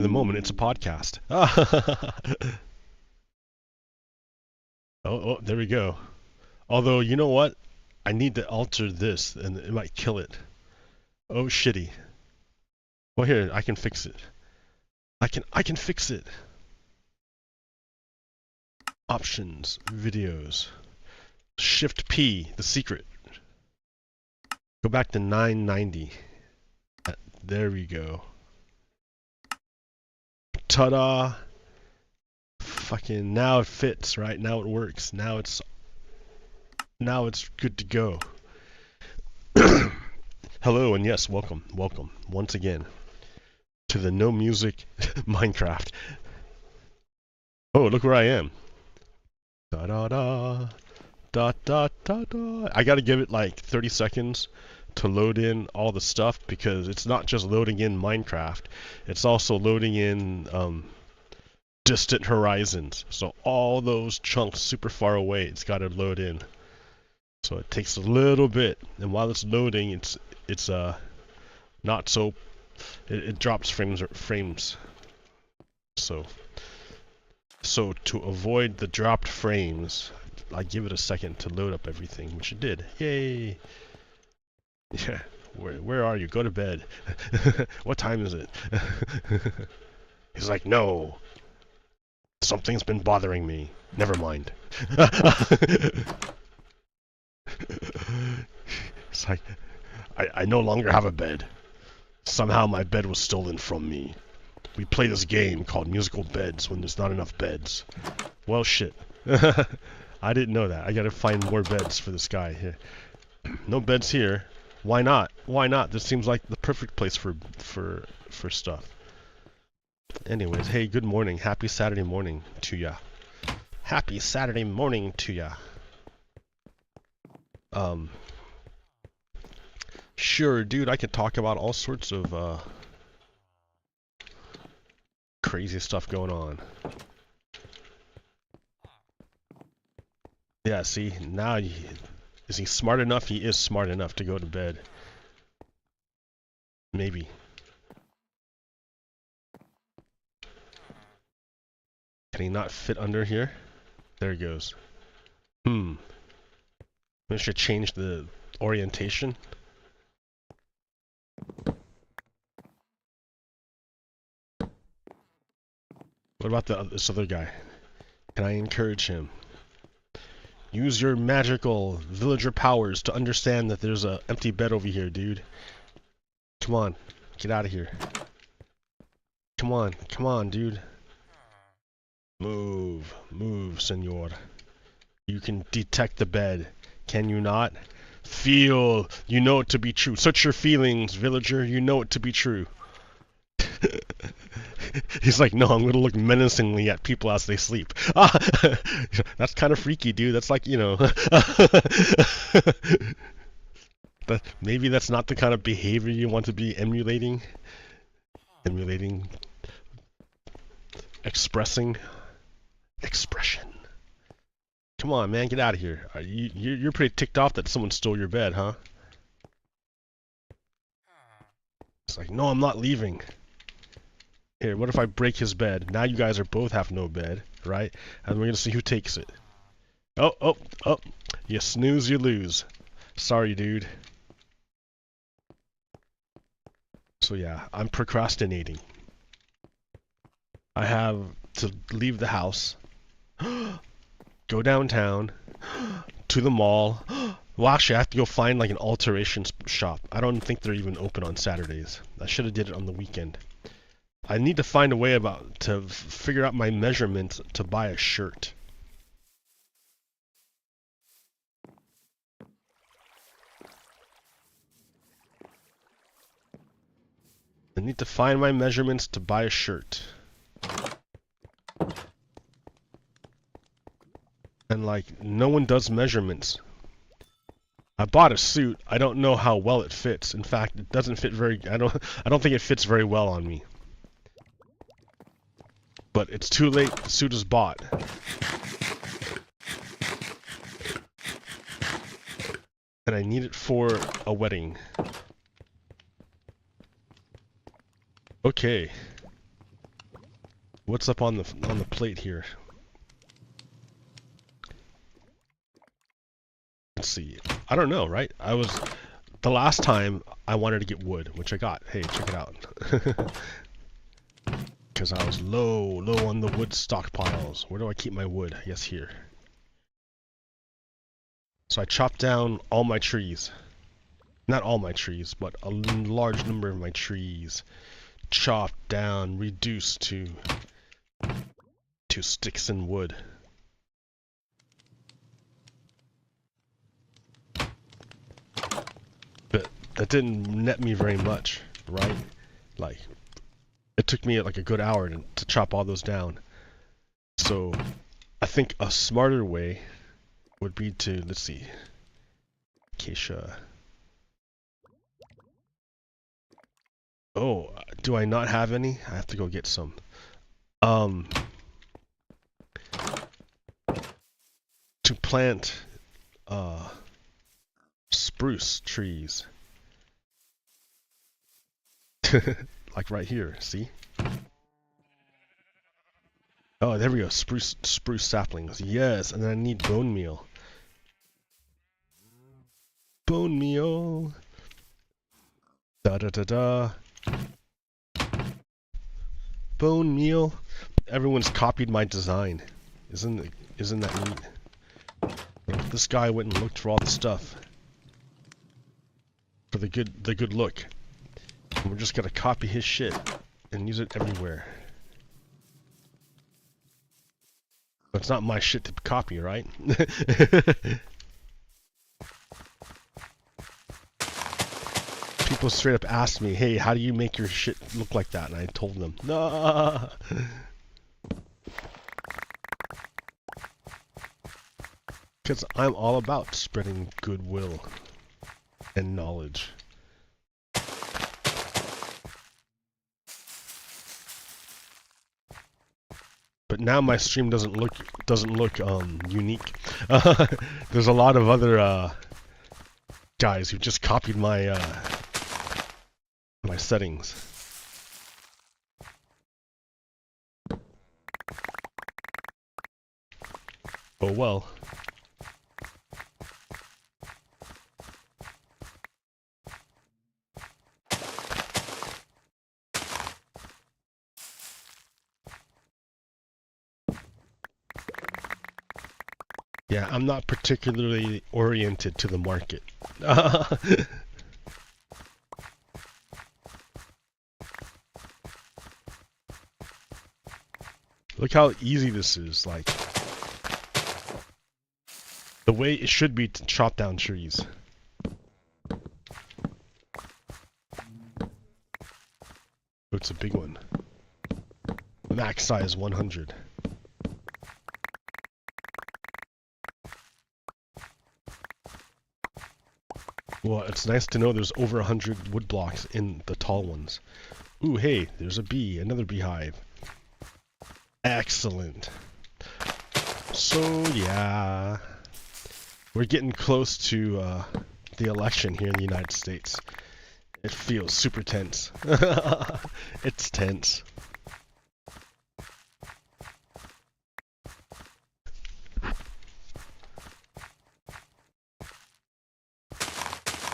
the moment it's a podcast. Oh, there we go. Although, you know what? I need to alter this and it might kill it. Oh, shitty. Well, here, I can fix it. I can fix it. Options, videos. Shift P, the secret. Go back to 990. There we go. Ta-da! Fucking now it fits, right? Now it works. Now it's good to go. Hello and yes, welcome once again to the no music Minecraft. Oh, look where I am. Da da da da da da da. I gotta give it like 30 seconds to load in all the stuff because it's not just loading in Minecraft, it's also loading in distant horizons. So all those chunks super far away, it's got to load in. So it takes a little bit, and while it's loading, it's not so it drops frames. So to avoid the dropped frames, I give it a second to load up everything, which it did. Yay! Yeah. Where are you? Go to bed. What time is it? He's like, no. Something's been bothering me. Never mind. It's like, I no longer have a bed. Somehow my bed was stolen from me. We play this game called musical beds when there's not enough beds. Well, shit. I didn't know that. I gotta find more beds for this guy here. No beds here. Why not? Why not? This seems like the perfect place for stuff. Anyways, hey, good morning. Happy Saturday morning to ya. Happy Saturday morning to ya. Sure, dude, I could talk about all sorts of crazy stuff going on. Yeah, see, now is he smart enough? He is smart enough to go to bed. Maybe. Can he not fit under here? There he goes. Maybe I should change the orientation. What about this other guy? Can I encourage him? Use your magical villager powers to understand that there's an empty bed over here, dude. Come on, get out of here. Come on, dude. Move, senor. You can detect the bed, can you not? Feel, you know it to be true. Search your feelings, villager, you know it to be true. He's like, no, I'm gonna look menacingly at people as they sleep. That's kind of freaky, dude. That's like, you know, maybe that's not the kind of behavior you want to be emulating. Expression. Come on, man, get out of here. You're pretty ticked off that someone stole your bed, huh? It's like, no, I'm not leaving. Here, what if I break his bed? Now you guys are both have no bed, right? And we're gonna see who takes it. Oh. You snooze, you lose. Sorry, dude. So yeah, I'm procrastinating. I have to leave the house, go downtown, to the mall. Well, actually, I have to go find like an alteration shop. I don't think they're even open on Saturdays. I should have did it on the weekend. I need to find a way to figure out my measurements to buy a shirt. I need to find my measurements to buy a shirt. And like, no one does measurements. I bought a suit. I don't know how well it fits. In fact, it doesn't fit very. I don't think it fits very well on me. But it's too late. The suit is bought. And I need it for a wedding. Okay. What's up on the plate here? Let's see. I don't know, right? The last time I wanted to get wood, which I got. Hey, check it out. Because I was low on the wood stockpiles. Where do I keep my wood? Yes, here. So I chopped down all my trees. Not all my trees, but a large number of my trees. Chopped down, reduced to sticks and wood. But that didn't net me very much, right? Like, it took me like a good hour to chop all those down. So I think a smarter way would be to, let's see, acacia. Oh, do I not have any? I have to go get some. To plant spruce trees. Like right here, see? Oh, there we go. Spruce saplings. Yes, and then I need bone meal. Bone meal. Da da da da. Bone meal. Everyone's copied my design. Isn't that neat? This guy went and looked for all the stuff. For the good look. And we're just gonna copy his shit and use it everywhere. But it's not my shit to copy, right? People straight up asked me, hey, how do you make your shit look like that? And I told them, nah. Because I'm all about spreading goodwill and knowledge. But now my stream doesn't look unique. There's a lot of other guys who just copied my my settings. Oh well. Yeah, I'm not particularly oriented to the market. Look how easy this is, like the way it should be to chop down trees. Oh, it's a big one. Max size 100. Well, it's nice to know there's over 100 wood blocks in the tall ones. Ooh, hey, there's a bee, another beehive. Excellent. So, yeah. We're getting close to the election here in the United States. It feels super tense. It's tense.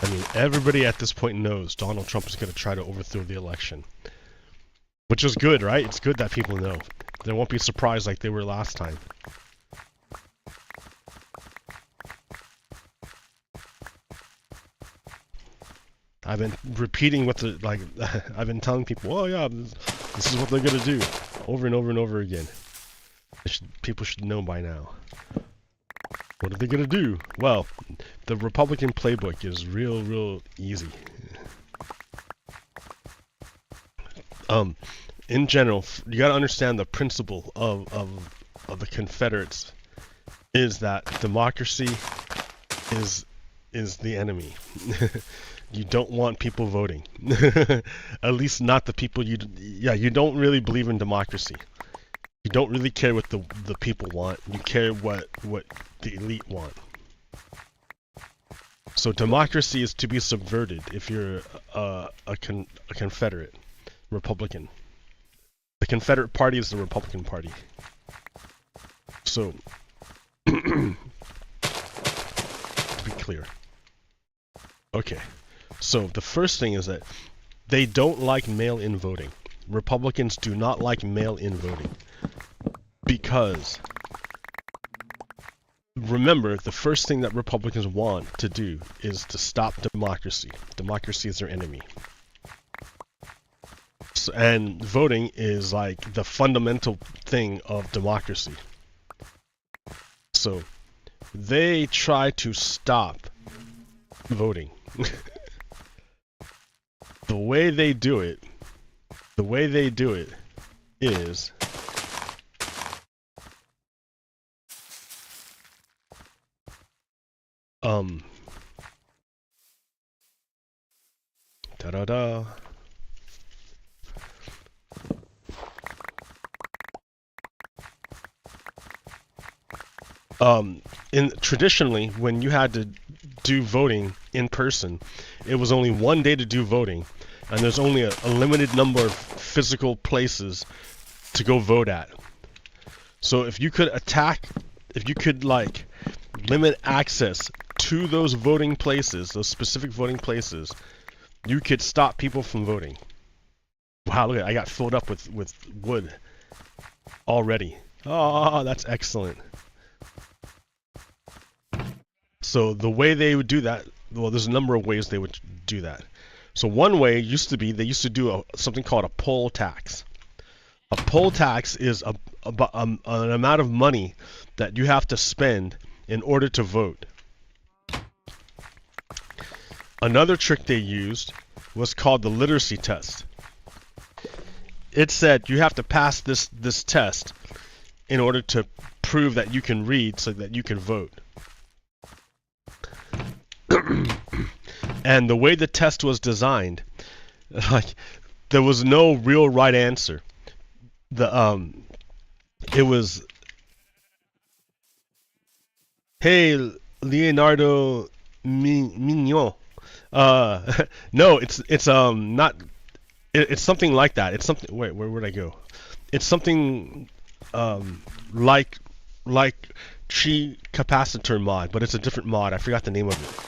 I mean, everybody at this point knows Donald Trump is going to try to overthrow the election. Which is good, right? It's good that people know. They won't be surprised like they were last time. I've been repeating what the, like, I've been telling people, oh yeah, this is what they're going to do. Over and over and over again. People should know by now. What are they going to do? Well, the Republican playbook is real easy. In general, you got to understand the principle of the Confederates is that democracy is the enemy. You don't want people voting. At least not the people you don't really believe in democracy. You don't really care what the people want. You care what the elite want. So democracy is to be subverted if you're a Confederate Republican. The Confederate Party is the Republican Party. So, to be clear. Okay, so the first thing is that they don't like mail-in voting. Republicans do not like mail-in voting. Because, remember, the first thing that Republicans want to do is to stop democracy. Democracy is their enemy. So, and voting is like the fundamental thing of democracy. So, they try to stop voting. The way they do it is da-da-da. Traditionally, when you had to do voting in person, it was only one day to do voting, and there's only a limited number of physical places to go vote at. So if you could like limit access to those voting places, those specific voting places, you could stop people from voting. Wow, look at it, I got filled up with wood already. Oh, that's excellent. So the way they would do that, well, there's a number of ways they would do that. So one way used to be they used to do something called a poll tax. A poll tax is an amount of money that you have to spend in order to vote. Another trick they used was called the literacy test. It said you have to pass this test in order to prove that you can read so that you can vote. And the way the test was designed, like, there was no real right answer. It was, hey, Leonardo Mignon. No, it's not. It's something like that. It's something. Wait, where'd I go? It's something like Chi capacitor mod, but it's a different mod. I forgot the name of it.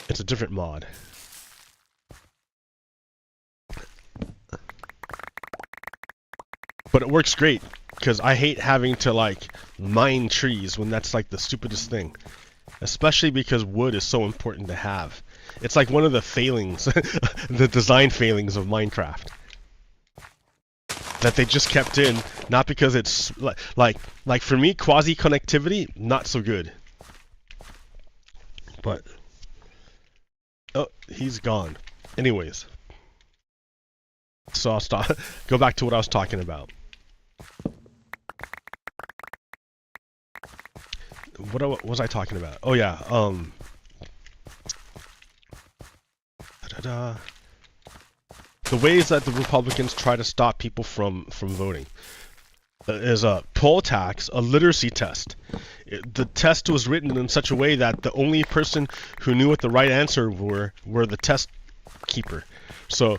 It's a different mod. But it works great, because I hate having to like mine trees when that's like the stupidest thing. Especially because wood is so important to have. It's like one of the failings, the design failings of Minecraft. That they just kept in, not because it's like for me, quasi-connectivity, not so good. But oh, he's gone. Anyways, so I'll stop. Go back to what I was talking about. What was I talking about? Oh yeah, the ways that the Republicans try to stop people from voting is a poll tax, a literacy test. The test was written in such a way that the only person who knew what the right answer were the test keeper. So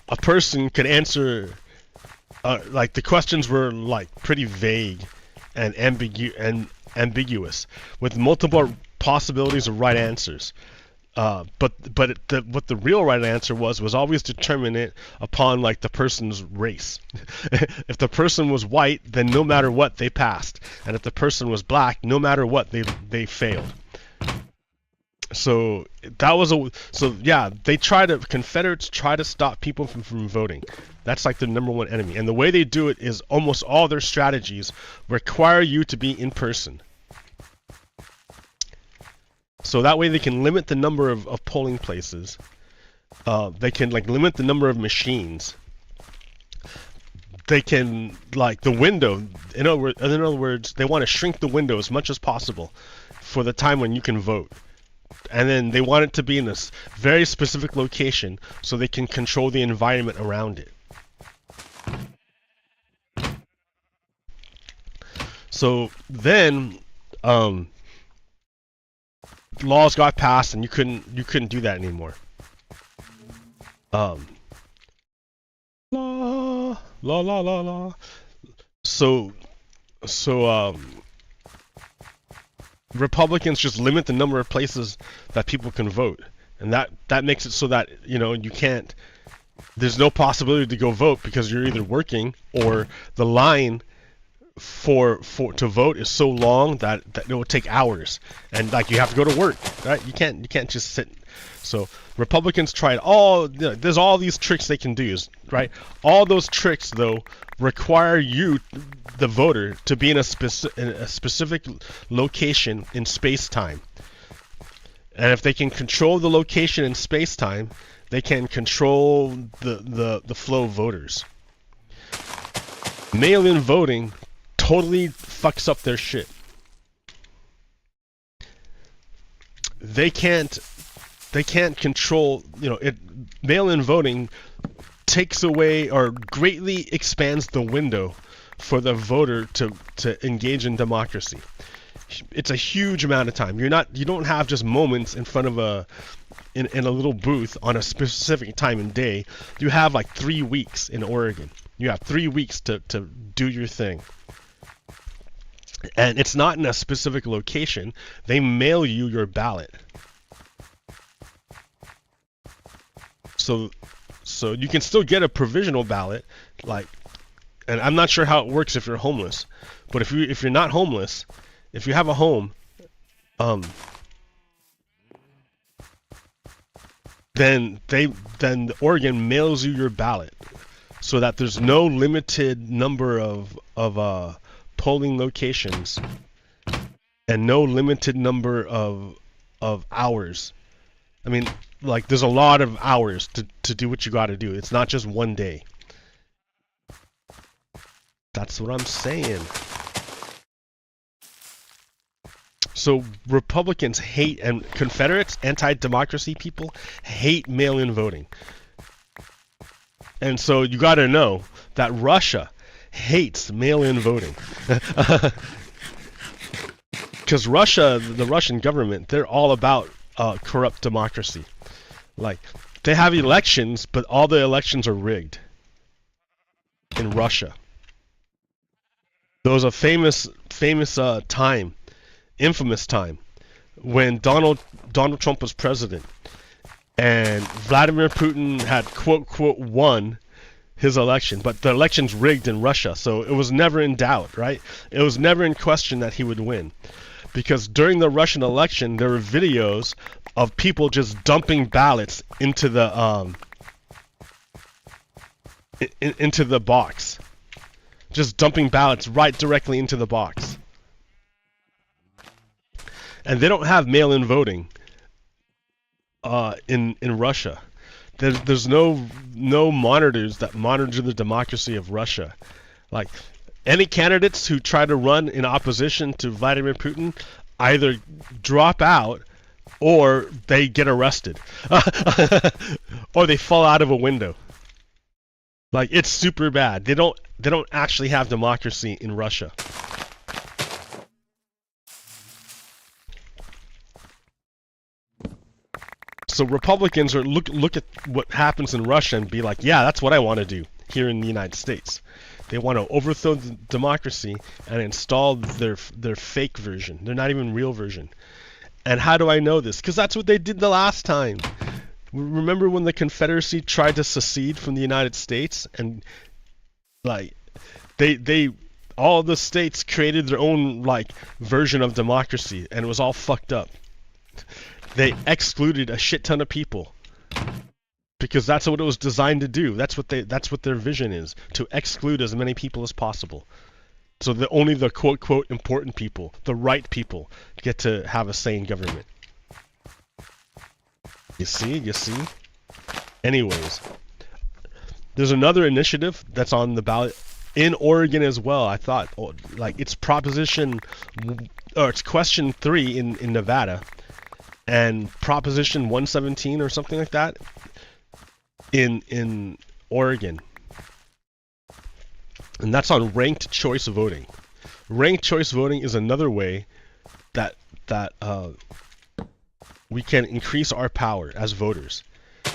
a person could answer, like the questions were like pretty vague and ambiguous with multiple possibilities of right answers. But what the real right answer was always determined upon like the person's race. If the person was white, then no matter what they passed, and if the person was black, no matter what they failed. So that was yeah, Confederates try to stop people from voting. That's like the #1 enemy, and the way they do it is almost all their strategies require you to be in person. So that way they can limit the number of polling places. They can like limit the number of machines. They can like the window. In other words, they want to shrink the window as much as possible for the time when you can vote. And then they want it to be in this very specific location so they can control the environment around it. So then, laws got passed and you couldn't do that anymore. La la la la. So Republicans just limit the number of places that people can vote, and that makes it so that you can't. There's no possibility to go vote because you're either working or the line to vote is so long that it will take hours, and like you have to go to work, right? You can't just sit. So Republicans tried there's all these tricks they can do, right? All those tricks though require you, the voter, to be in a specific location in space-time. And if they can control the location in space-time, they can control the flow of voters. Mail-in voting totally fucks up their shit. They can't control, mail-in voting takes away or greatly expands the window for the voter to engage in democracy. It's a huge amount of time. You don't have just moments in front of in a little booth on a specific time and day. You have like 3 weeks in Oregon. You have 3 weeks to do your thing. And it's not in a specific location. They mail you your ballot. So you can still get a provisional ballot, and I'm not sure how it works if you're homeless, but if you're not homeless, if you have a home, then Oregon mails you your ballot, so that there's no limited number of polling locations and no limited number of hours. I mean, like, there's a lot of hours to do what you got to do. It's not just one day. That's what I'm saying. So Republicans hate, and Confederates, anti-democracy people, hate mail-in voting. And so you got to know that Russia hates mail-in voting. Because Russia, the Russian government, they're all about corrupt democracy. Like, they have elections, but all the elections are rigged in Russia. There was a famous time, infamous time, when Donald Trump was president, and Vladimir Putin had quote won his election, but the election's rigged in Russia, so it was never in doubt, right? It was never in question that he would win. Because during the Russian election, there were videos of people just dumping ballots into the box, just dumping ballots right directly into the box. And they don't have mail-in voting in Russia. There's no monitors that monitor the democracy of Russia. Like, any candidates who try to run in opposition to Vladimir Putin either drop out or they get arrested. Or they fall out of a window. Like, it's super bad. They don't actually have democracy in Russia. So Republicans look at what happens in Russia and be like, yeah, that's what I want to do here in the United States. They want to overthrow the democracy and install their fake version. They're not even real version. And how do I know this? Because that's what they did the last time. Remember when the Confederacy tried to secede from the United States, and like they all the states created their own like version of democracy, and it was all fucked up. They excluded a shit ton of people. Because that's what it was designed to do. That's what their vision is, to exclude as many people as possible. So only the quote important people, the right people, get to have a say in government. You see? Anyways, there's another initiative that's on the ballot in Oregon as well. I thought, like, it's it's question 3 in Nevada, and Proposition 117 or something like that in Oregon, and that's on ranked choice voting. Ranked choice voting is another way that we can increase our power as voters.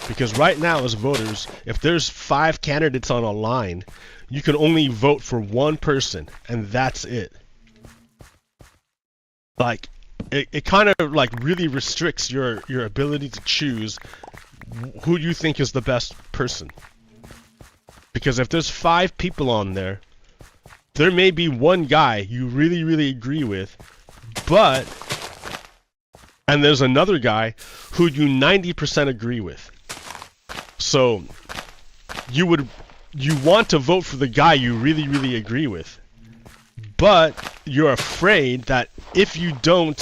Because right now, as voters, if there's 5 candidates on a line, you can only vote for one person, and that's it. Like, it kind of like really restricts your ability to choose who you think is the best person. Because if there's 5 people on there, there may be one guy you really, really agree with, and there's another guy who you 90% agree with. So you want to vote for the guy you really, really agree with, but you're afraid that if you don't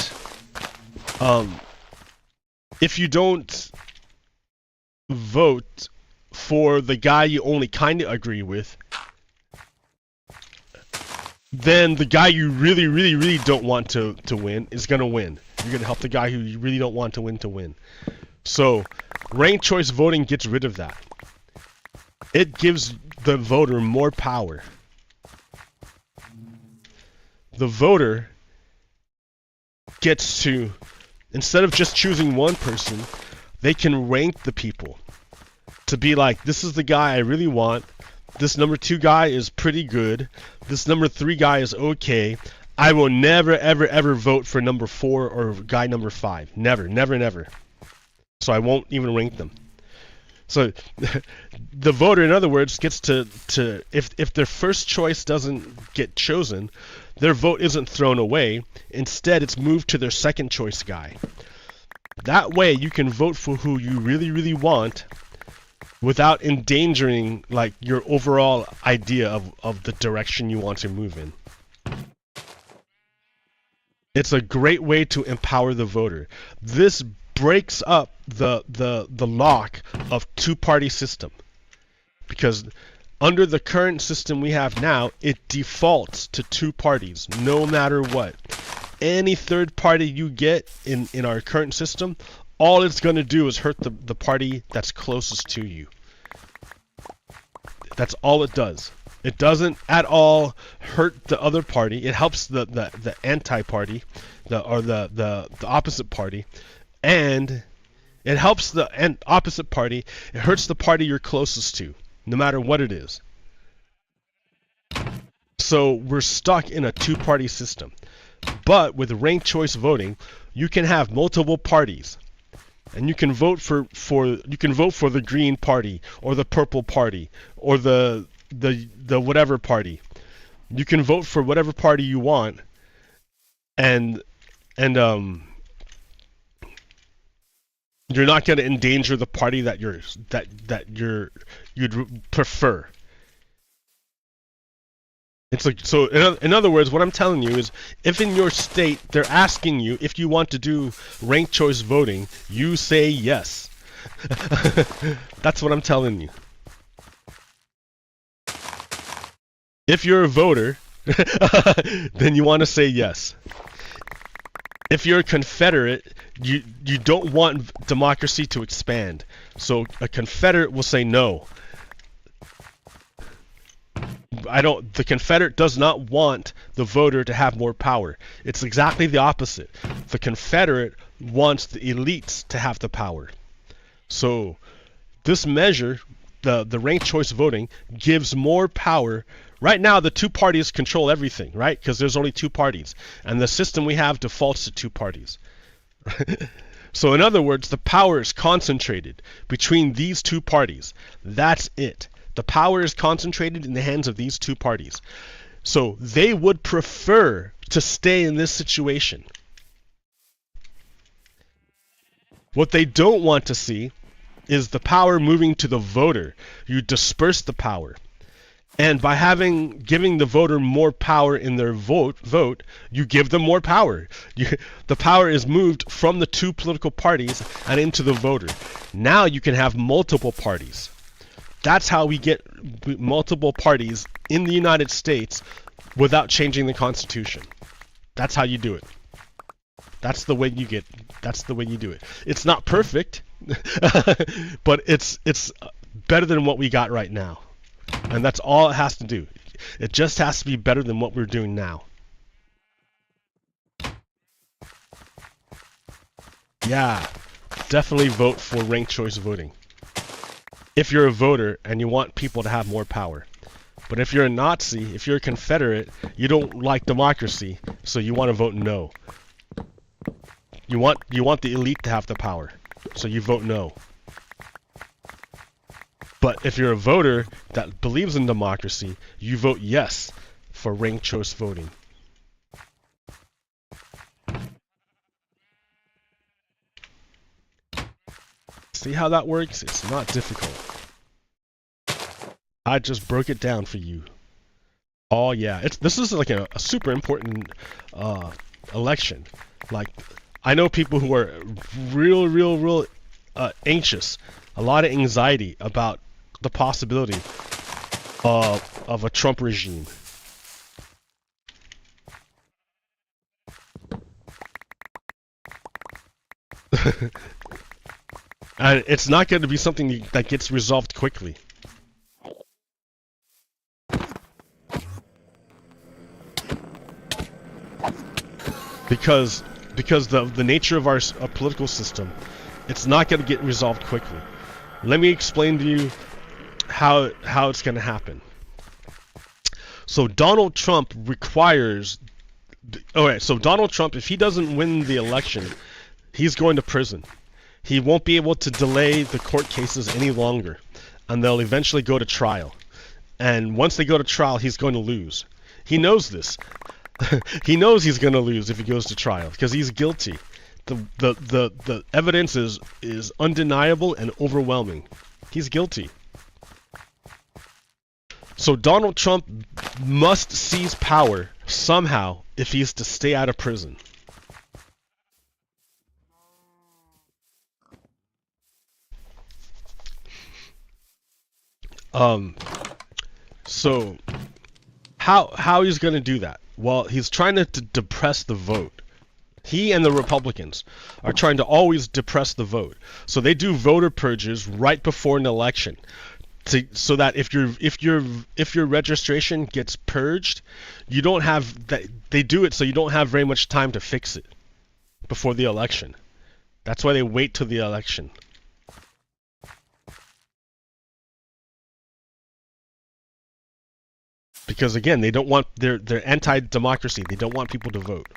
vote for the guy you only kind of agree with, then the guy you really, really, really don't want to win is going to win. You're going to help the guy who you really don't want to win. So, ranked choice voting gets rid of that. It gives the voter more power. The voter gets to, instead of just choosing one person, they can rank the people. To be like, this is the guy I really want. This number 2 guy is pretty good. This number 3 guy is okay. I will never, ever, ever vote for number 4 or guy number 5. Never, never, never. So I won't even rank them. So the voter, in other words, gets to if their first choice doesn't get chosen, their vote isn't thrown away. Instead, it's moved to their second choice guy. That way, you can vote for who you really, really want, without endangering like your overall idea of the direction you want to move in. It's a great way to empower the voter. This breaks up the lock of two-party system, because under the current system we have now, it defaults to 2 parties no matter what. Any third party you get in our current system, all it's going to do is hurt the party that's closest to you. That's all it does. It doesn't at all hurt the other party. It helps the anti-party, the opposite party, and it helps the opposite party. It hurts the party you're closest to, no matter what it is. So we're stuck in a 2-party system. But with ranked choice voting, you can have multiple parties. And you can vote for the green party or the purple party or the whatever party. You can vote for whatever party you want, and you're not going to endanger the party that you'd prefer. It's like, so in other words, what I'm telling you is, if in your state they're asking you if you want to do ranked choice voting, you say yes. That's what I'm telling you. If you're a voter, then you want to say yes. If you're a Confederate, you don't want democracy to expand. So a Confederate will say no. The Confederate does not want the voter to have more power. It's exactly the opposite. The Confederate wants the elites to have the power. So this measure, the ranked choice voting, gives more power. Right now, the 2 parties control everything, right? Because there's only 2 parties. And the system we have defaults to 2 parties. So in other words, the power is concentrated between these 2 parties. That's it. The power is concentrated in the hands of these 2 parties. So they would prefer to stay in this situation. What they don't want to see is the power moving to the voter. You disperse the power. And by giving the voter more power in their vote, you give them more power. The power is moved from the 2 political parties and into the voter. Now you can have multiple parties. That's how we get multiple parties in the United States without changing the Constitution. That's how you do it. That's the way you do it. It's not perfect, but it's better than what we got right now. And that's all it has to do. It just has to be better than what we're doing now. Yeah, definitely vote for ranked choice voting. if you're a voter and you want people to have more power. But if you're a Nazi, if you're a Confederate, you don't like democracy, so you want to vote no. You want the elite to have the power, so you vote no. But if you're a voter that believes in democracy, you vote yes for ranked choice voting. See how that works? It's not difficult. I just broke it down for you. Oh yeah, this is like a super important election. Like, I know people who are real anxious, a lot of anxiety about the possibility of a Trump regime. And it's not going to be something that gets resolved quickly. Because the nature of our political system, it's not going to get resolved quickly. Let me explain to you how it's going to happen. So Donald Trump requires... Alright, so Donald Trump, if he doesn't win the election, he's going to prison. He won't be able to delay the court cases any longer, and they'll eventually go to trial. And once they go to trial, he's going to lose. He knows this. He knows he's going to lose if he goes to trial, because he's guilty. The evidence is undeniable and overwhelming. He's guilty. So Donald Trump must seize power somehow if he's to stay out of prison. So how he's going to do that? Well, he's trying to depress the vote. He and the Republicans are trying to always depress the vote. So they do voter purges right before an election, so that if your registration gets purged, you don't have that. They do it so you don't have very much time to fix it before the election. That's why they wait till the election. Because again, they don't want they're anti-democracy. They don't want people to vote.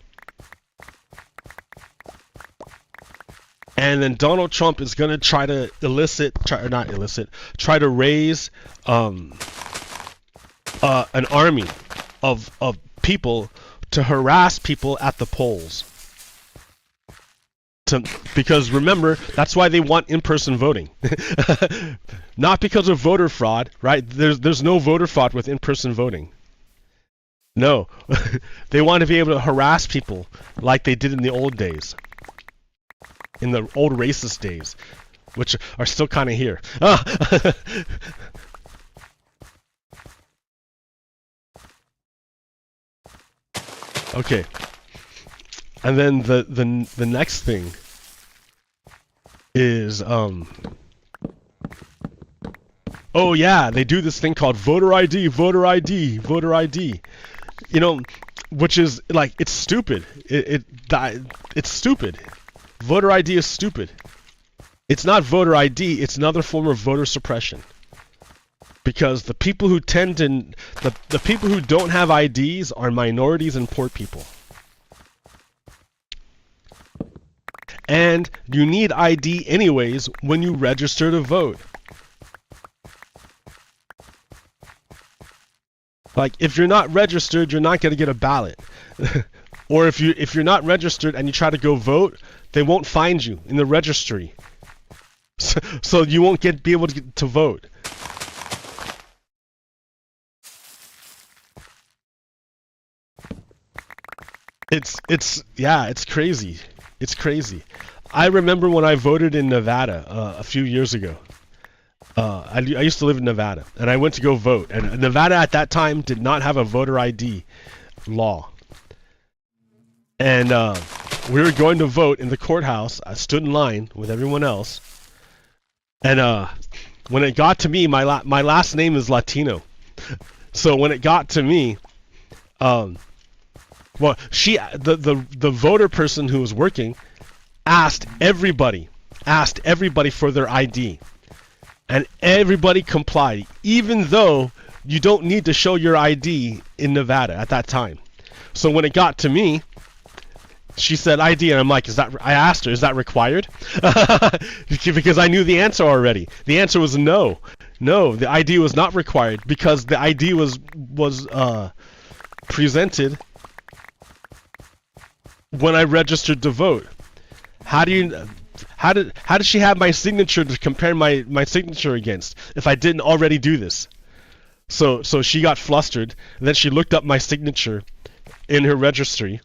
And then Donald Trump is going to try to try to raise an army of people to harass people at the polls. Because remember, that's why they want in-person voting. Not because of voter fraud, right? There's no voter fraud with in-person voting. No. They want to be able to harass people like they did in the old days. In the old racist days, which are still kind of here. Okay. And then the next thing is oh yeah, they do this thing called voter ID, voter ID, voter ID. You know, which is like, it's stupid. It's stupid. Voter ID is stupid. It's not voter ID, it's another form of voter suppression. Because the people who tend to the people who don't have IDs are minorities and poor people. And you need ID anyways when you register to vote. Like, if you're not registered, you're not going to get a ballot. Or if you're not registered and you try to go vote, they won't find you in the registry. So you won't be able to vote. It's crazy. It's crazy. I remember when I voted in Nevada a few years ago. I used to live in Nevada, and I went to go vote. And Nevada at that time did not have a voter ID law. And we were going to vote in the courthouse. I stood in line with everyone else. And when it got to me, my last name is Latino. So when it got to me, well, the voter person who was working asked everybody for their ID. And everybody complied, even though you don't need to show your ID in Nevada at that time. So when it got to me, she said ID, and I'm like, I asked her, is that required? Because I knew the answer already. The answer was no. No, the ID was not required, because the ID was presented when I registered to vote. How did she have my signature to compare my signature against if I didn't already do this? So she got flustered, and then she looked up my signature in her registry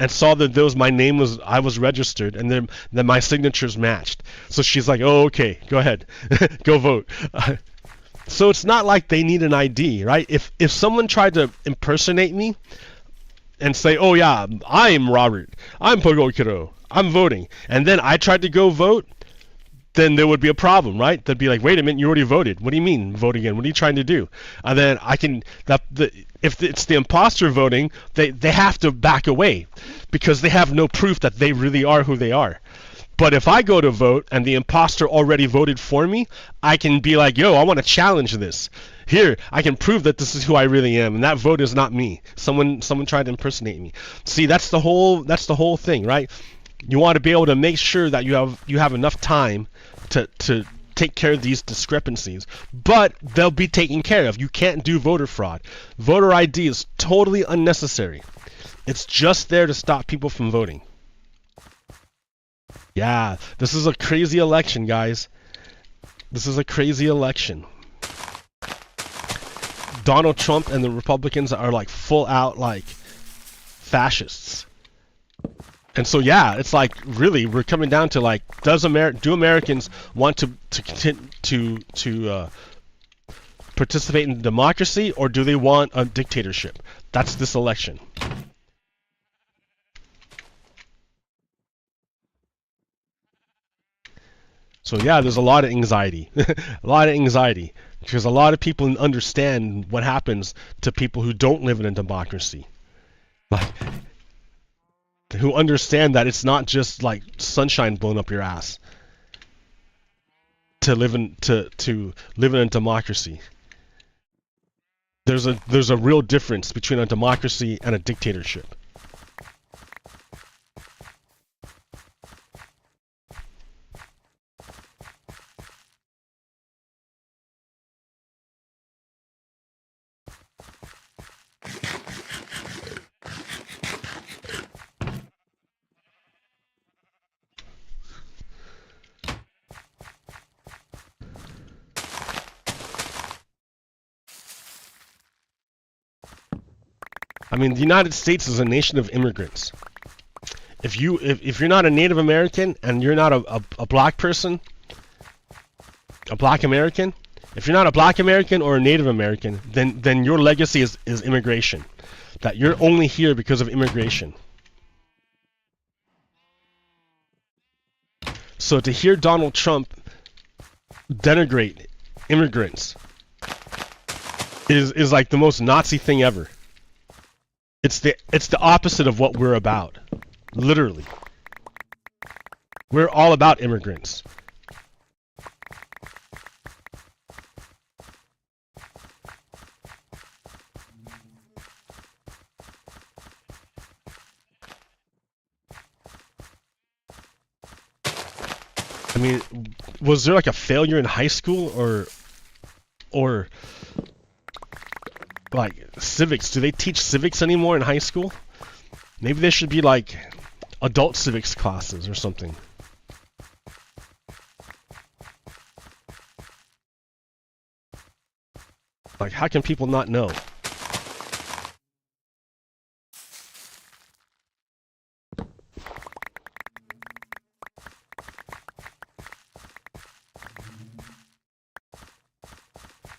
and saw that I was registered, and then my signatures matched. So she's like, oh, okay, go ahead, go vote. So it's not like they need an ID, right? If someone tried to impersonate me and say, oh yeah, I'm Robert, I'm Pogokiro, I'm voting, and then I tried to go vote, then there would be a problem, right? They'd be like, wait a minute, you already voted. What do you mean vote again? What are you trying to do? And then if it's the imposter voting, they have to back away because they have no proof that they really are who they are. But if I go to vote and the imposter already voted for me, I can be like, yo, I want to challenge this. Here, I can prove that this is who I really am, and that vote is not me. Someone tried to impersonate me. See, that's the whole thing, right? You want to be able to make sure that you have enough time to take care of these discrepancies, but they'll be taken care of. You can't do voter fraud. Voter ID is totally unnecessary. It's just there to stop people from voting. Yeah, this is a crazy election, guys. This is a crazy election. Donald Trump and the Republicans are like full out like fascists. And so yeah, it's like really we're coming down to like, do Americans want to participate in democracy, or do they want a dictatorship? That's this election. So yeah, there's a lot of anxiety, because a lot of people understand what happens to people who don't live in a democracy, like who understand that it's not just like sunshine blown up your ass to live in a democracy. There's a real difference between a democracy and a dictatorship. I mean, the United States is a nation of immigrants. If you're not a Native American and you're not a black person, a black American, if you're not a black American or a Native American, then your legacy is immigration. That you're only here because of immigration. So to hear Donald Trump denigrate immigrants is like the most Nazi thing ever. It's the opposite of what we're about. Literally. We're all about immigrants. I mean, was there like a failure in high school or like civics? Do they teach civics anymore in high school? Maybe there should be like adult civics classes or something. Like, how can people not know?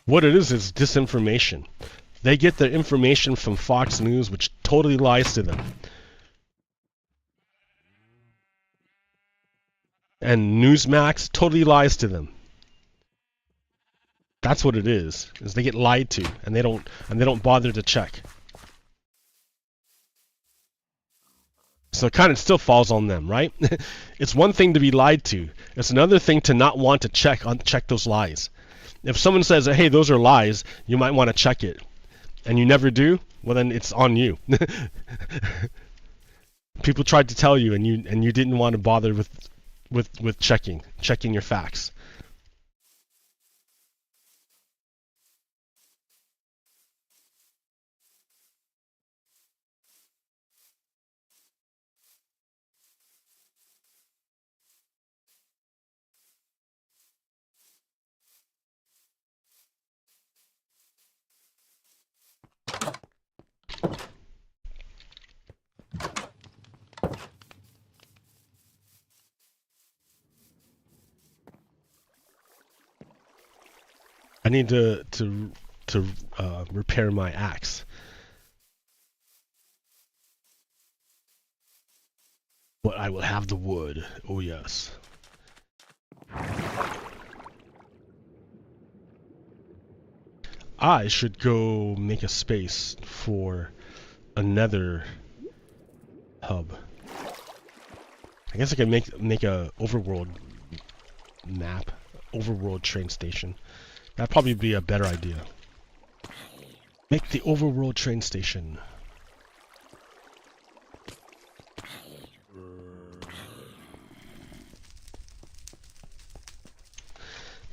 What it is disinformation. They get their information from Fox News, which totally lies to them. And Newsmax totally lies to them. That's what it is they get lied to, and they don't bother to check. So it kind of still falls on them, right? It's one thing to be lied to. It's another thing to not want to check those lies. If someone says, hey, those are lies, you might want to check it, and you never do, well then it's on you. People tried to tell you, and you didn't want to bother with checking your facts. I need to repair my axe. But I will have the wood. Oh yes. I should go make a space for another hub. I guess I could make a overworld map, overworld train station. That'd probably be a better idea. Make the overworld train station.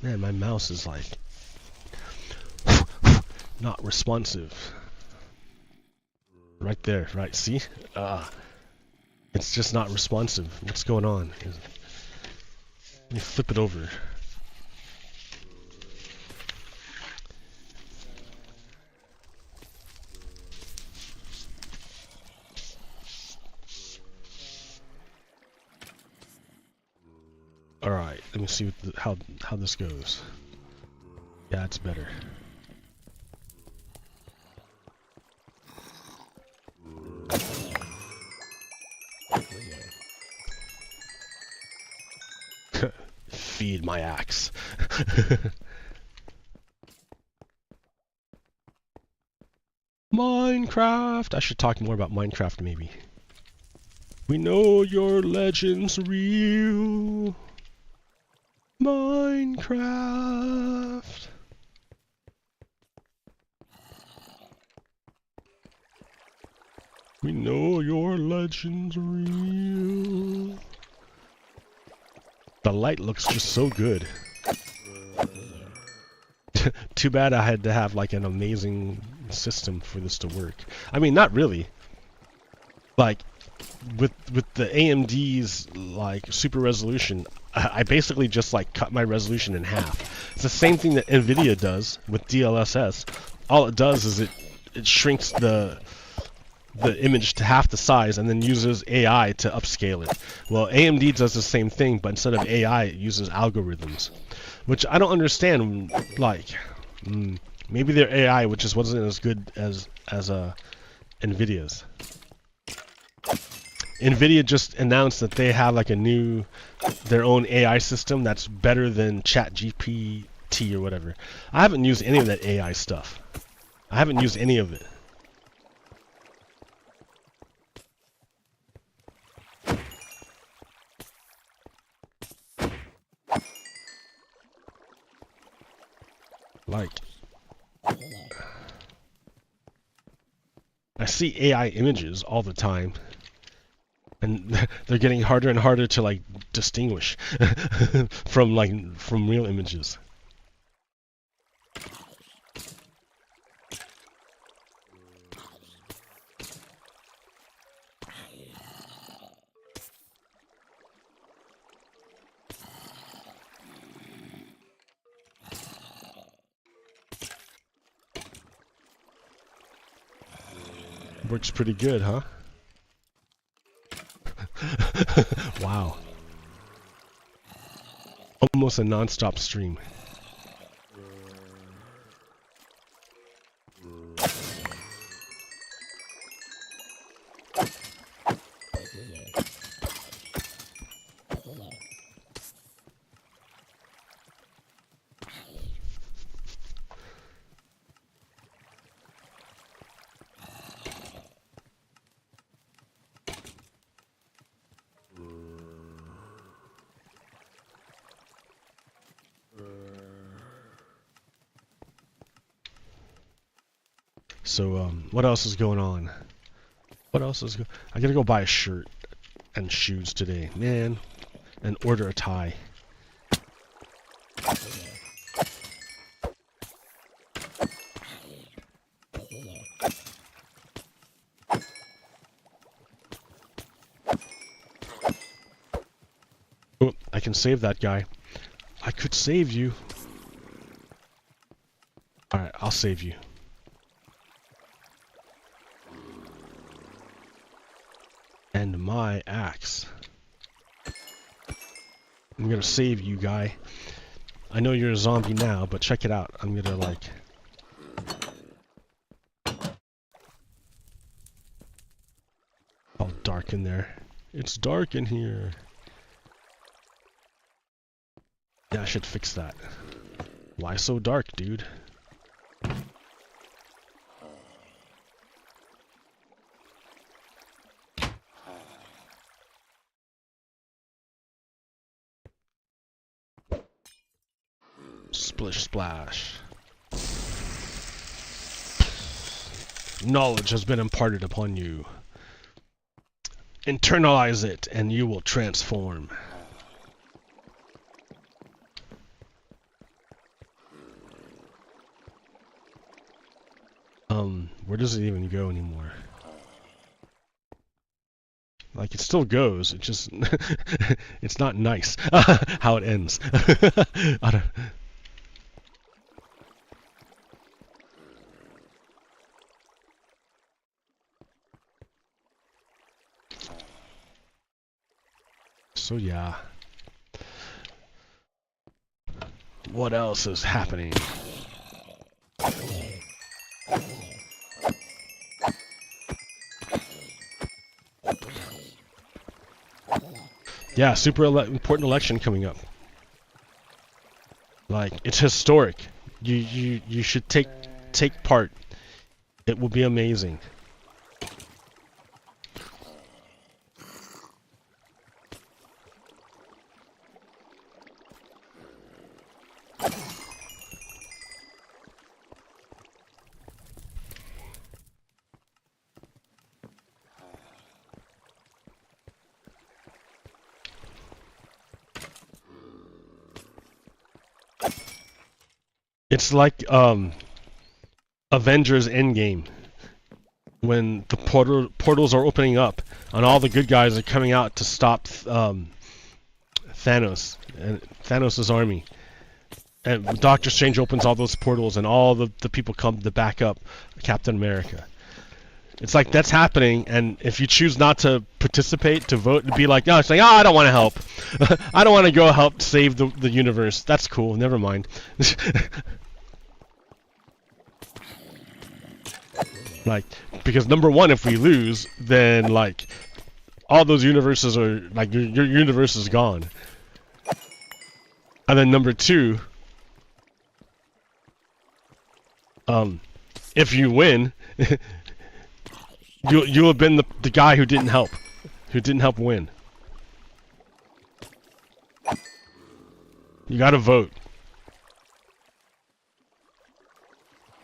Man, my mouse is like not responsive. Right there, right? See? It's just not responsive. What's going on? Let me flip it over. All right, let me see what how this goes. Yeah, it's better. Feed my axe. Minecraft! I should talk more about Minecraft, maybe. We know your legend's real. Minecraft. We know your legend's real. The light looks just so good. Too bad I had to have like an amazing system for this to work. I mean, not really. Like with the AMD's like super resolution, I basically just like cut my resolution in half. It's the same thing that Nvidia does with DLSS. All it does is it shrinks the image to half the size and then uses AI to upscale it. Well, AMD does the same thing, but instead of AI, it uses algorithms, which I don't understand. Like, maybe their AI, which just wasn't as good as Nvidia's. Nvidia just announced that they have like their own AI system that's better than ChatGPT or whatever. I haven't used any of that AI stuff. I haven't used any of it. Like, I see AI images all the time, and they're getting harder and harder to like distinguish from real images. Works pretty good, huh? Wow. Almost a non-stop stream. So, what else is going on? What else is I gotta go buy a shirt and shoes today, man, and order a tie. Oh, I can save that guy. I could save you. Alright, I'll save you. And my axe. I'm gonna save you, guy. I know you're a zombie now, but check it out. I'm gonna, like... all dark in there. It's dark in here. Yeah, I should fix that. Why so dark, dude? Splish splash. Knowledge has been imparted upon you. Internalize it, and you will transform. Where does it even go anymore? Like, it still goes, it just... it's not nice how it ends. I don't... So yeah. What else is happening? Yeah, super important election coming up. Like, it's historic. You should take part. It will be amazing. It's like Avengers Endgame, when the portals are opening up and all the good guys are coming out to stop Thanos and Thanos' army. And Doctor Strange opens all those portals and all the people come to back up Captain America. It's like that's happening, and if you choose not to participate, to vote, to be like, no, it's like, oh, I don't want to help. I don't want to go help save the universe. That's cool, never mind. Like, because number one, if we lose, then like all those universes are like your universe is gone. And then number two, if you win, you'll have been the guy who didn't help win. You gotta vote.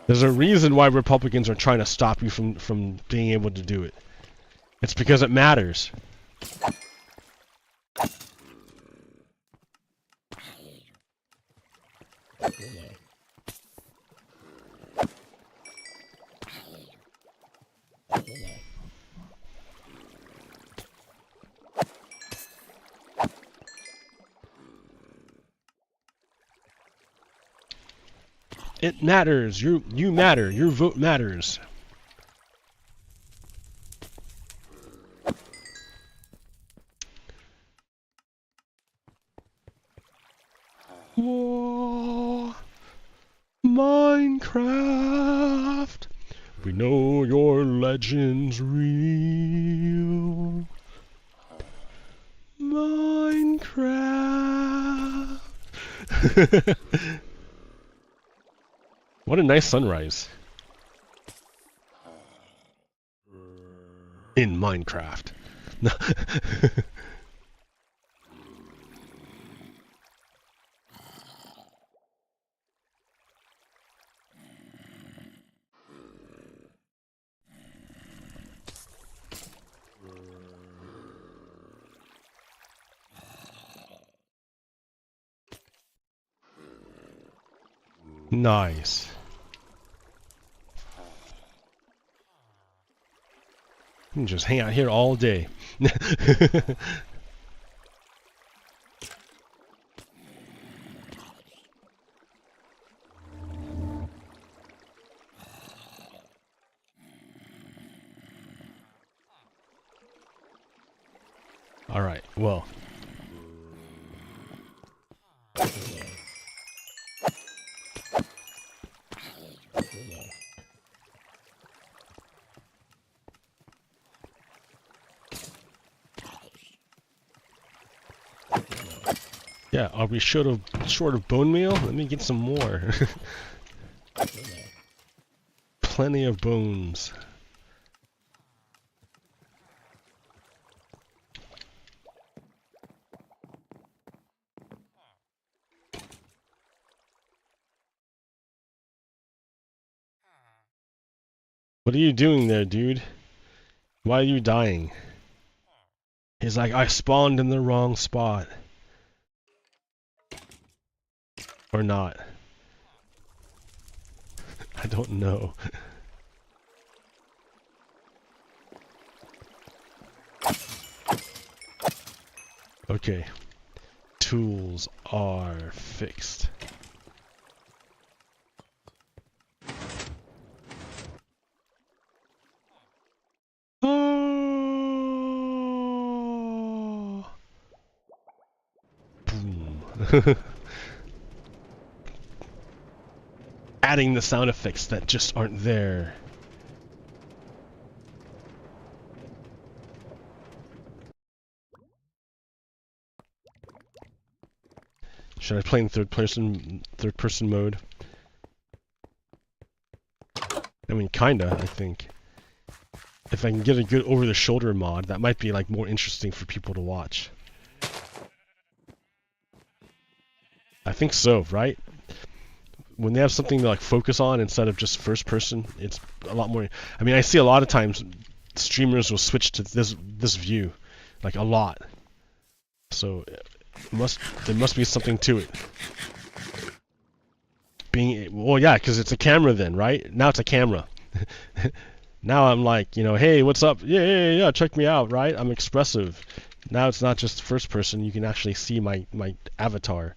There's a reason why Republicans are trying to stop you from being able to do it. It's because it matters. It matters. You matter. Your vote matters. Whoa. Minecraft. We know your legend's real. Minecraft. What a nice sunrise. In Minecraft. Nice. You can just hang out here all day. Alright, well. Yeah, are we short of bone meal? Let me get some more. Plenty of bones. What are you doing there, dude? Why are you dying? He's like, I spawned in the wrong spot. Or not. I don't know. Okay. Tools are fixed. Oh. Boom. Adding the sound effects that just aren't there. Should I play in third person mode? I mean, kinda, I think. If I can get a good over-the-shoulder mod, that might be like more interesting for people to watch. I think so, right? When they have something to like focus on instead of just first person, it's a lot more. I mean, I see a lot of times streamers will switch to this view, like a lot. So there must be something to it. Well, yeah, because it's a camera then, right? Now it's a camera. Now I'm like, you know, hey, what's up? Yeah, check me out, right? I'm expressive. Now it's not just first person. You can actually see my avatar.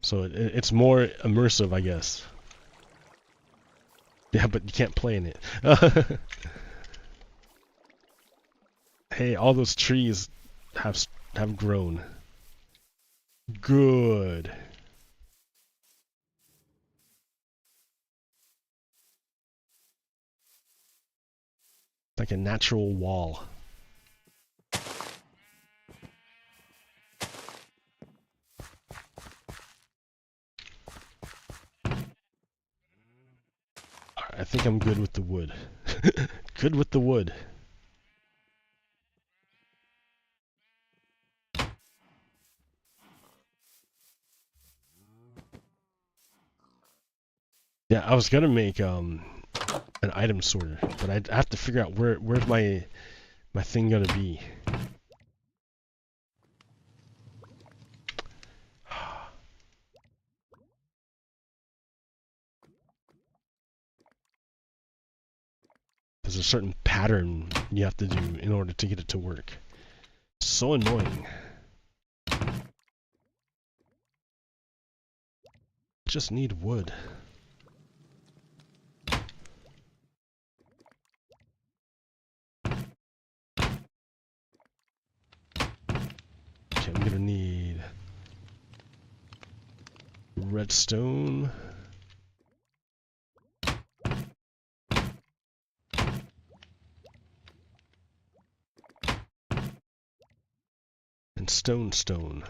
So it's more immersive, I guess. Yeah, but you can't play in it. Hey, all those trees have grown. Good. Like a natural wall. I think I'm good with the wood. Good with the wood. Yeah, I was gonna make an item sorter, but I have to figure out where's my thing gonna be. There's a certain pattern you have to do in order to get it to work. So annoying. Just need wood. Okay, I'm gonna need redstone. And stone.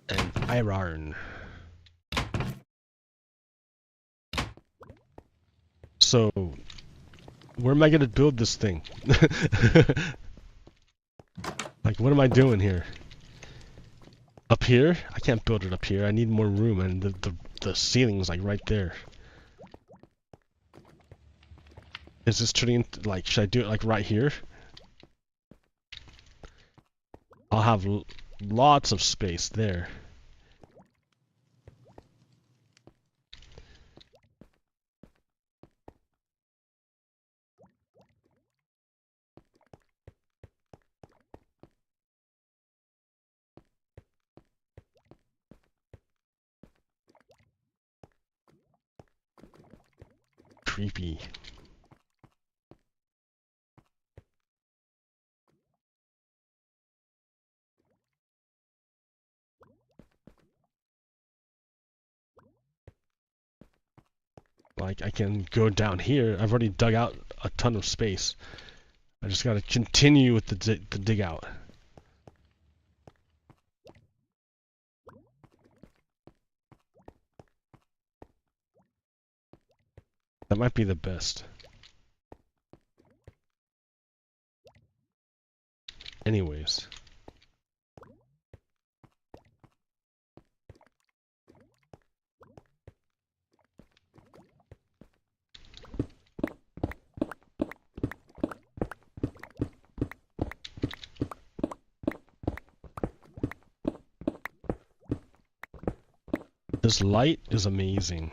And iron. So, where am I gonna build this thing? Like, what am I doing here? Up here? I can't build it up here. I need more room, and the ceiling's like right there. Is this turning into, like, should I do it like right here? I'll have lots of space there. Creepy. Like, I can go down here. I've already dug out a ton of space. I just gotta continue with the dig out. That might be the best. Anyways. This light is amazing.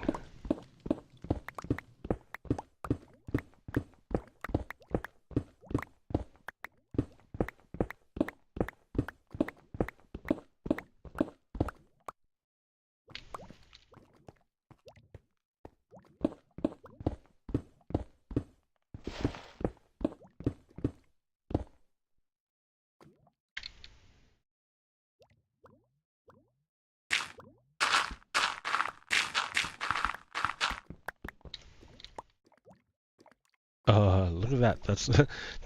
Look at that. That's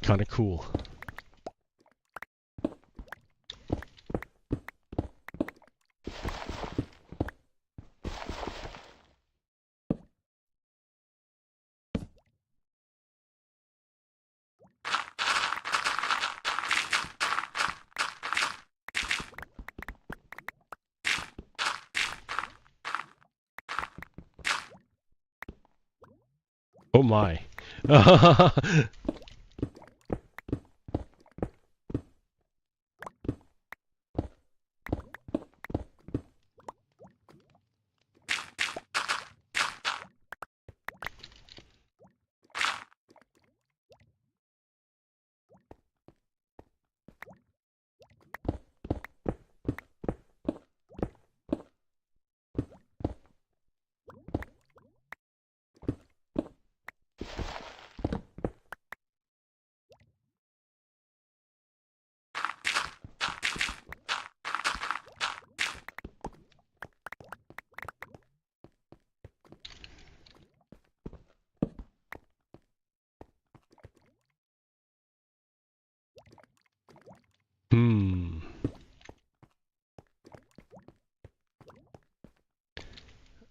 kind of cool. Oh my.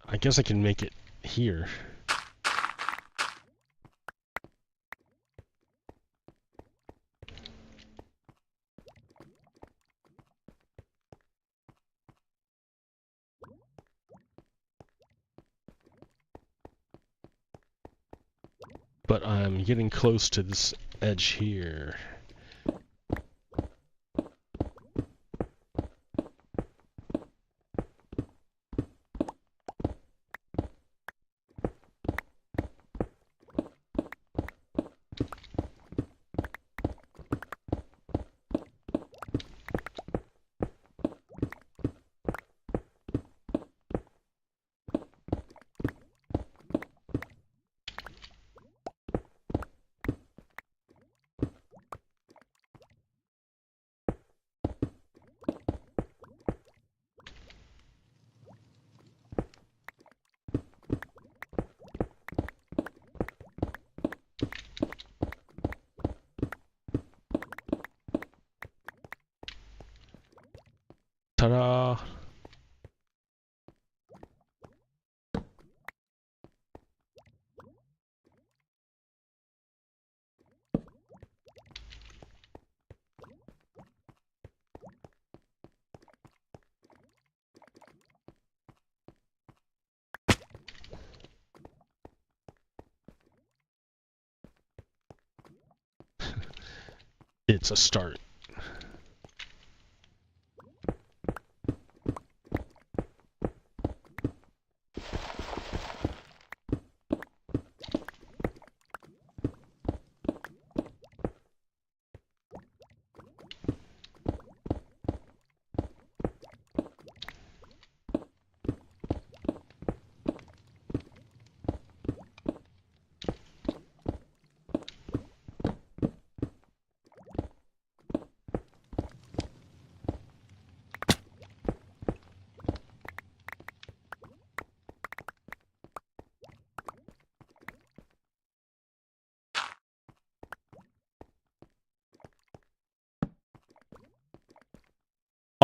I guess I can make it here. But I'm getting close to this edge here. Ta-da! It's a start.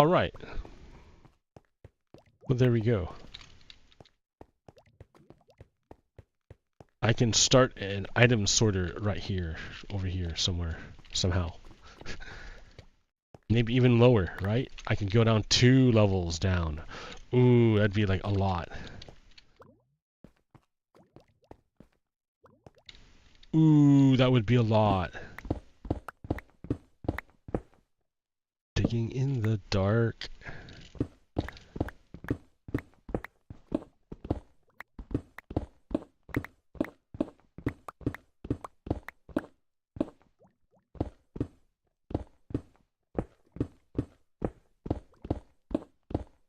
Alright. Well, there we go. I can start an item sorter right here, over here, somewhere, somehow. Maybe even lower, right? I can go down 2 levels down. Ooh, that'd be like a lot. Ooh, that would be a lot. Digging in the dark.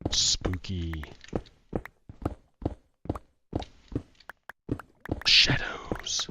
Spooky. Shadows.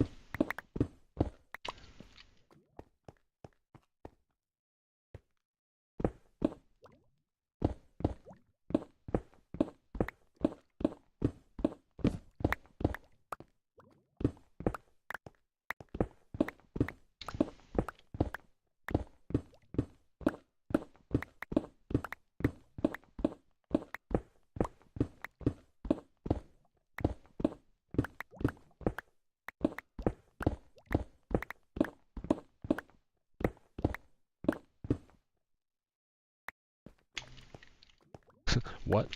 What?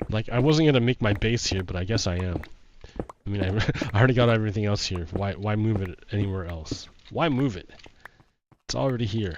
Like, I wasn't gonna make my base here, but I guess I am. I mean, I already got everything else here. Why move it anywhere else? Why move it? It's already here.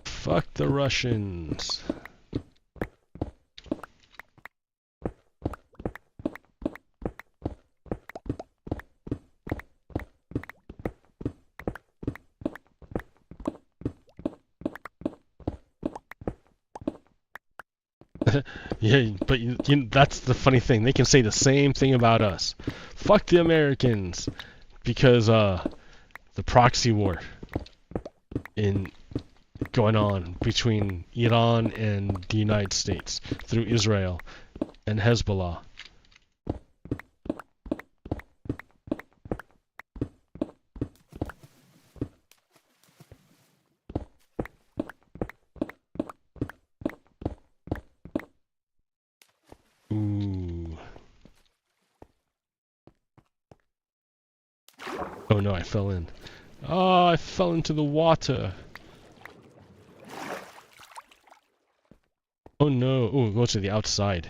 Fuck the Russians. Yeah, but that's the funny thing. They can say the same thing about us. Fuck the Americans, because the proxy war in going on between Iran and the United States through Israel and Hezbollah. Ooh. Oh no, I fell in. Oh, I fell into the water. Oh no. Oh, go to the outside.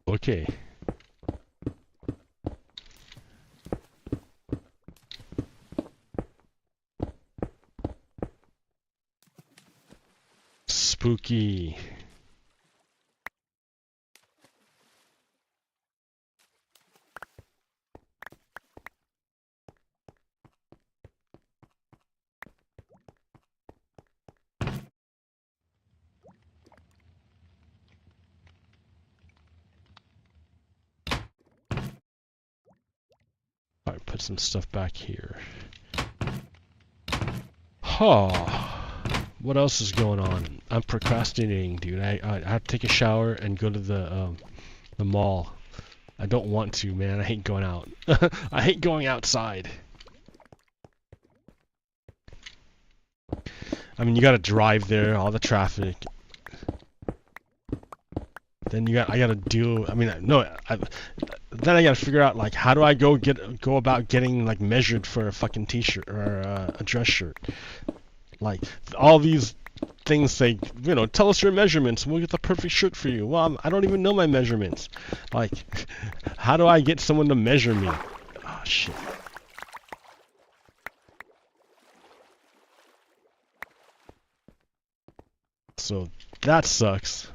Okay. Spooky. Alright, put some stuff back here. What else is going on? I'm procrastinating, dude. I have to take a shower and go to the mall. I don't want to, man. I hate going out. I hate going outside. I mean, you gotta drive there, all the traffic. Then I gotta deal. I mean, then I gotta figure out like how do I go about getting like measured for a fucking t-shirt or a dress shirt. Like all these things say, you know, tell us your measurements and we'll get the perfect shirt for you. Well, I don't even know my measurements. Like, how do I get someone to measure me? Oh shit. So that sucks.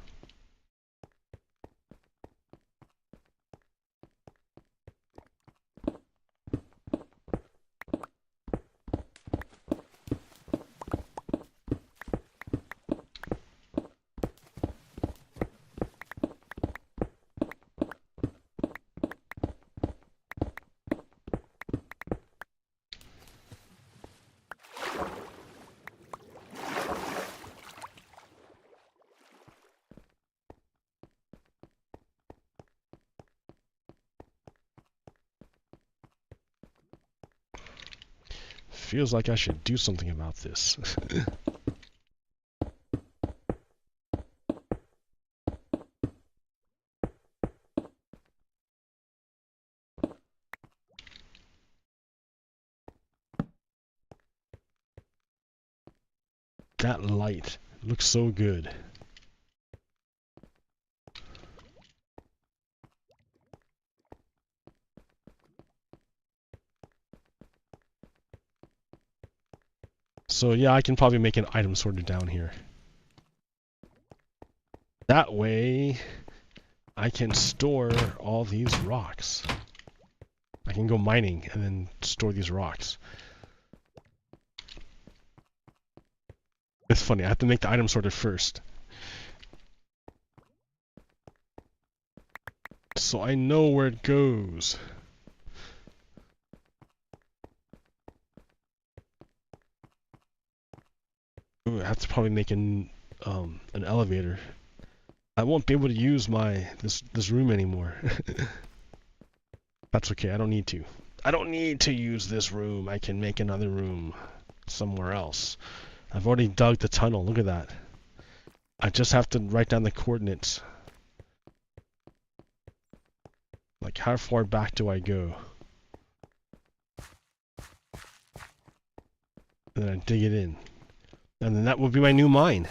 Feels like I should do something about this. That light looks so good. So yeah, I can probably make an item sorter down here. That way, I can store all these rocks. I can go mining and then store these rocks. It's funny, I have to make the item sorter first. So I know where it goes. Ooh, I have to probably make an elevator. I won't be able to use this room anymore. That's okay, I don't need to. I don't need to use this room. I can make another room somewhere else. I've already dug the tunnel, look at that. I just have to write down the coordinates. Like, how far back do I go? And then I dig it in. And then that will be my new mine.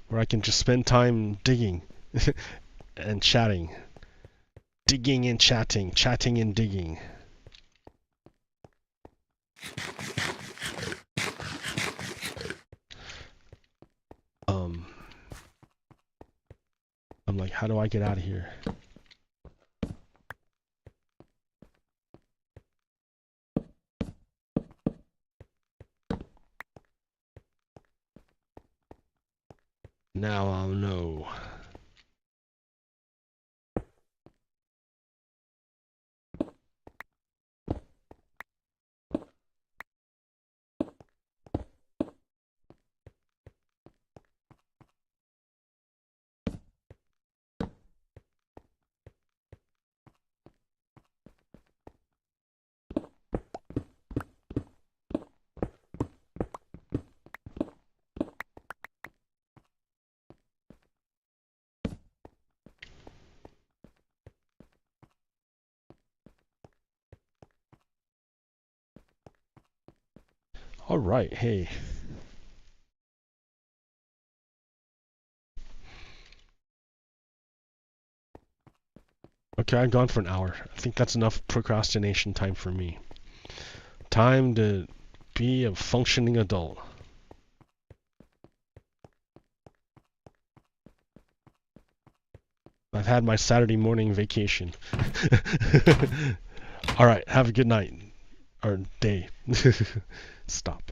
Where I can just spend time digging and chatting. Digging and chatting. Chatting and digging. I'm like, how do I get out of here? Now I'll know. All right, hey. Okay, I've gone for an hour. I think that's enough procrastination time for me. Time to be a functioning adult. I've had my Saturday morning vacation. All right, have a good night or day. Stop.